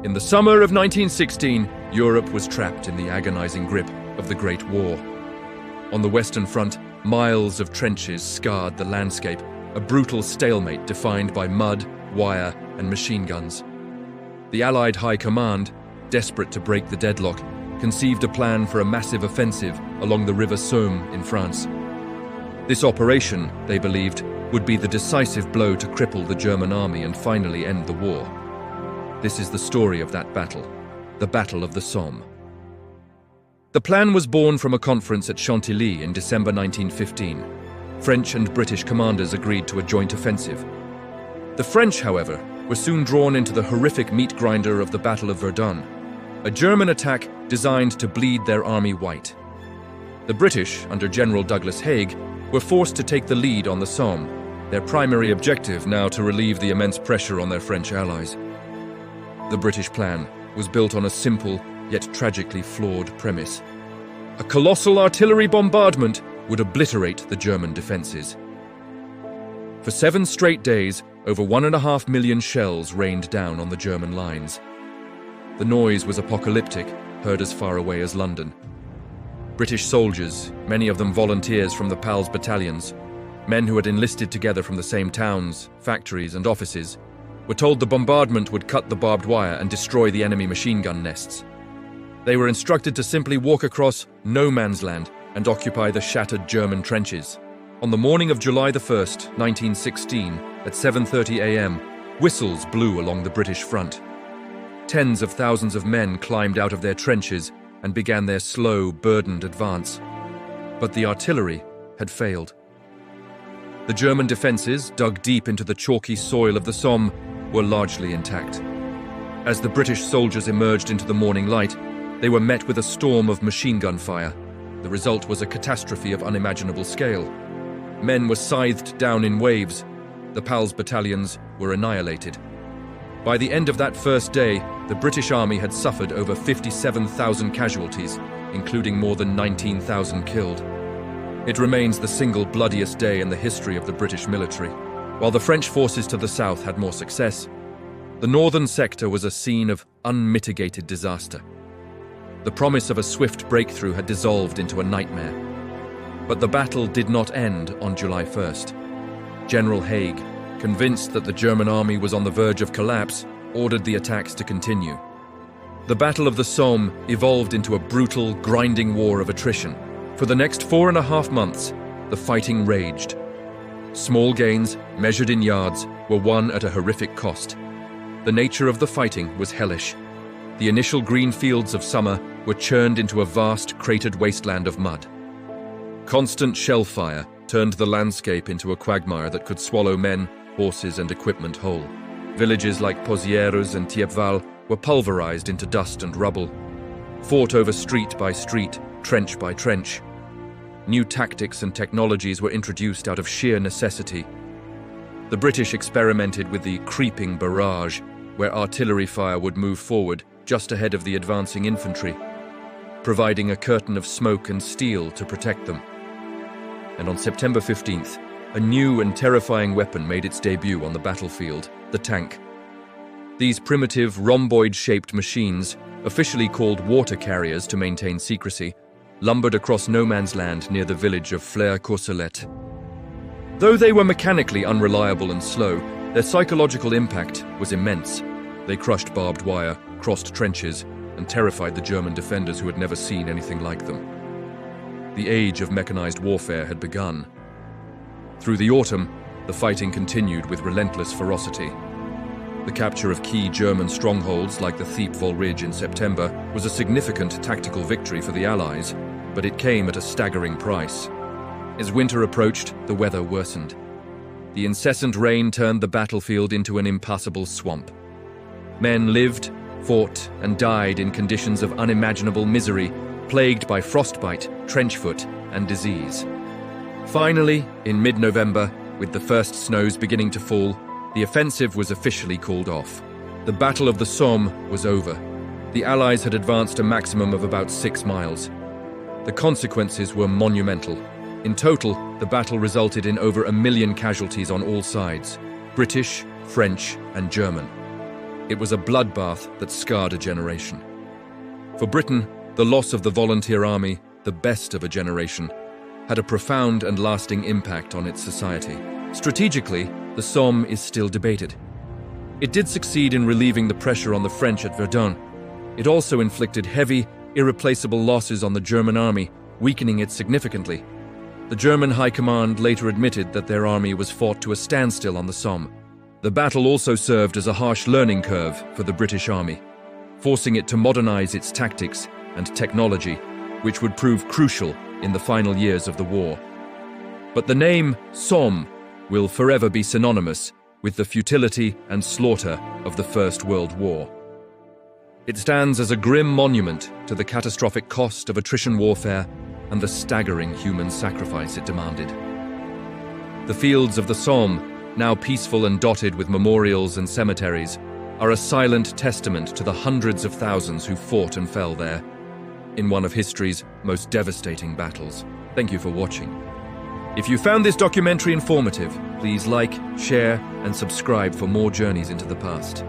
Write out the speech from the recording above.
In the summer of 1916, Europe was trapped in the agonizing grip of the Great War. On the Western Front, miles of trenches scarred the landscape, a brutal stalemate defined by mud, wire, and machine guns. The Allied High Command, desperate to break the deadlock, conceived a plan for a massive offensive along the River Somme in France. This operation, they believed, would be the decisive blow to cripple the German army and finally end the war. This is the story of that battle, the Battle of the Somme. The plan was born from a conference at Chantilly in December 1915. French and British commanders agreed to a joint offensive. The French, however, were soon drawn into the horrific meat grinder of the Battle of Verdun, a German attack designed to bleed their army white. The British, under General Douglas Haig, were forced to take the lead on the Somme, their primary objective now to relieve the immense pressure on their French allies. The British plan was built on a simple, yet tragically flawed premise. A colossal artillery bombardment would obliterate the German defenses. For 7 straight days, over 1.5 million shells rained down on the German lines. The noise was apocalyptic, heard as far away as London. British soldiers, many of them volunteers from the PALS battalions, men who had enlisted together from the same towns, factories, and offices, were told the bombardment would cut the barbed wire and destroy the enemy machine gun nests. They were instructed to simply walk across no man's land and occupy the shattered German trenches. On the morning of July 1st, 1916, at 7:30 a.m., whistles blew along the British front. Tens of thousands of men climbed out of their trenches and began their slow, burdened advance. But the artillery had failed. The German defenses, dug deep into the chalky soil of the Somme, were largely intact. As the British soldiers emerged into the morning light, they were met with a storm of machine gun fire. The result was a catastrophe of unimaginable scale. Men were scythed down in waves. The PALS battalions were annihilated. By the end of that first day, the British Army had suffered over 57,000 casualties, including more than 19,000 killed. It remains the single bloodiest day in the history of the British military. While the French forces to the south had more success, the northern sector was a scene of unmitigated disaster. The promise of a swift breakthrough had dissolved into a nightmare. But the battle did not end on July 1st. General Haig, convinced that the German army was on the verge of collapse, ordered the attacks to continue. The Battle of the Somme evolved into a brutal, grinding war of attrition. For the next 4.5 months, the fighting raged. Small gains, measured in yards, were won at a horrific cost. The nature of the fighting was hellish. The initial green fields of summer were churned into a vast, cratered wasteland of mud. Constant shell fire turned the landscape into a quagmire that could swallow men, horses, and equipment whole. Villages like Pozieres and Thiepval were pulverized into dust and rubble, fought over street by street, trench by trench. New tactics and technologies were introduced out of sheer necessity. The British experimented with the creeping barrage, where artillery fire would move forward just ahead of the advancing infantry, providing a curtain of smoke and steel to protect them. And on September 15th, a new and terrifying weapon made its debut on the battlefield, the tank. These primitive, rhomboid-shaped machines, officially called water carriers to maintain secrecy, lumbered across no man's land near the village of Flers-Courcelette. Though they were mechanically unreliable and slow, their psychological impact was immense. They crushed barbed wire, crossed trenches, and terrified the German defenders who had never seen anything like them. The age of mechanized warfare had begun. Through the autumn, the fighting continued with relentless ferocity. The capture of key German strongholds like the Thiepval Ridge in September was a significant tactical victory for the Allies, but it came at a staggering price. As winter approached, the weather worsened. The incessant rain turned the battlefield into an impassable swamp. Men lived, fought, and died in conditions of unimaginable misery, plagued by frostbite, trenchfoot, and disease. Finally, in mid-November, with the first snows beginning to fall, the offensive was officially called off. The Battle of the Somme was over. The Allies had advanced a maximum of about 6 miles. The consequences were monumental. In total, the battle resulted in over 1 million casualties on all sides, British, French, and German. It was a bloodbath that scarred a generation. For Britain, the loss of the volunteer army, the best of a generation, had a profound and lasting impact on its society. Strategically, the Somme is still debated. It did succeed in relieving the pressure on the French at Verdun. It also inflicted heavy, irreplaceable losses on the German army, weakening it significantly. The German High Command later admitted that their army was fought to a standstill on the Somme. The battle also served as a harsh learning curve for the British Army, forcing it to modernize its tactics and technology, which would prove crucial in the final years of the war. But the name Somme will forever be synonymous with the futility and slaughter of the First World War. It stands as a grim monument to the catastrophic cost of attrition warfare and the staggering human sacrifice it demanded. The fields of the Somme, now peaceful and dotted with memorials and cemeteries, are a silent testament to the hundreds of thousands who fought and fell there in one of history's most devastating battles. Thank you for watching. If you found this documentary informative, please like, share, and subscribe for more journeys into the past.